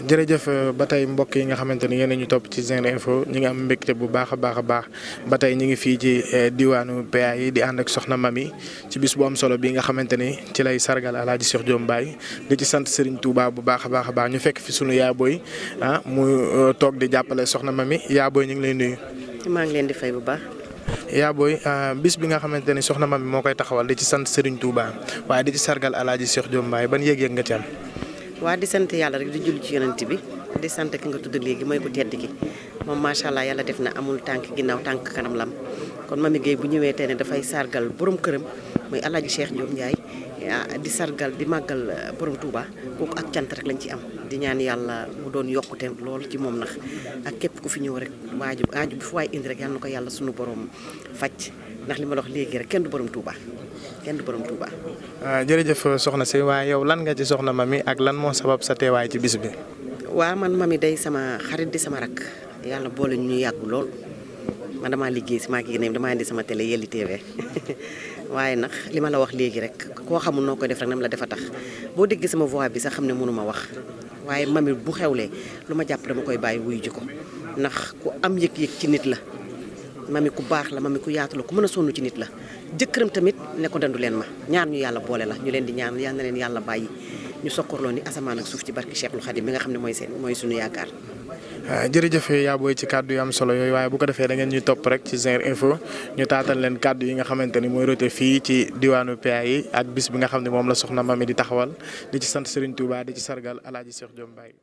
jërëjëf ba tey mbokk yi nga xamante ni yéen a ñu topp ci Zinc Info ñu ngi am mbégte bu baax a baax a baax ba tey ñu ngi fii ci diwaanu PA yi di ànd ak soxna Mamy ci bis bu am solo bi nga xamante ni ci lay sargal Alaaji Cheikh Diop Mbaye di ci sant Serigne Touba bu baax a baax ñu fekk fi sunu yaabooy mu toog di jàppale soxna Mamy yaabooy ñu ngi lay nuyu. maa ngi leen di fay bu baax. yaabooy bis bi nga xamante ni soxna Mamy moo koy taxawal di ci sant Serigne Touba waaye di ci sargal Alaaji Cheikh Diop Mbaye ban yëg-yëg nga ci am. waa di sant yàlla rek di julli ci yonent bi di sant ki nga tudd léegi mooy ko tedd ki moom macha allah yàlla def na amul tànk ginnaaw tànk kanam lam kon Mamy Gueye bu ñëwee tey ne dafay sargal borom këram muy Alaaji Cheikh Diop Ndiaye di sargal di màggal borom Touba kooku ak cant rek lañ ci am di ñaan yàlla mu doon yokkute loolu ci moom nax ak képp ku fi ñëw rek aaju bi fu waay indi rek yàlla na ko yàlla sunu borom faj ndax li ma la wax léegi rek kenn du borom Touba. jërëjëf soxna si waaye yow lan nga ci soxna Mamy ak lan moo sabab sa teewaay ci bis bi. waaw man Mamy day sama xarit di sama rak yàlla boole ñu yàgg lool man damaa liggéey si maa ngi ne damaa indi sama télé Yelli TV waaye nag li ma la wax léegi rek koo xamul noo koy def rek nam la defa tax boo déggee sama voix bi sax xam ne mënuma wax waaye Mamy bu xewlee lu ma jàpp dama koy bàyyi wuyu ji ko ndax ku am yëg-yëg ci nit la. Mamy ku baax la Mamy ku yaatu la ku mën a sonn ci nit la jëkkëram tamit ne ko dandu leen ma ñaar ñu yàlla boole la ñu leen di ñaan yal na leen yàlla bàyyi ñu sokkorloo ni asamaan ak suuf ci barki Cheikhul Khadim mi nga xam ne mooy suñu yaakaar. jërëjëf yaa booy ci kàddu yu am solo yooyu waaye bu ko defee da ngeen ñuy topp rek ci Zinc Info ñu taatal leen kàddu yi nga xamante ni mooy rote fii ci diwaanu PA yi ak bis bi nga xam ne moom la soxna Mamy di taxawal di ci sant Serigne Touba di ci sargal Alaaji Cheikh Diop Mbaye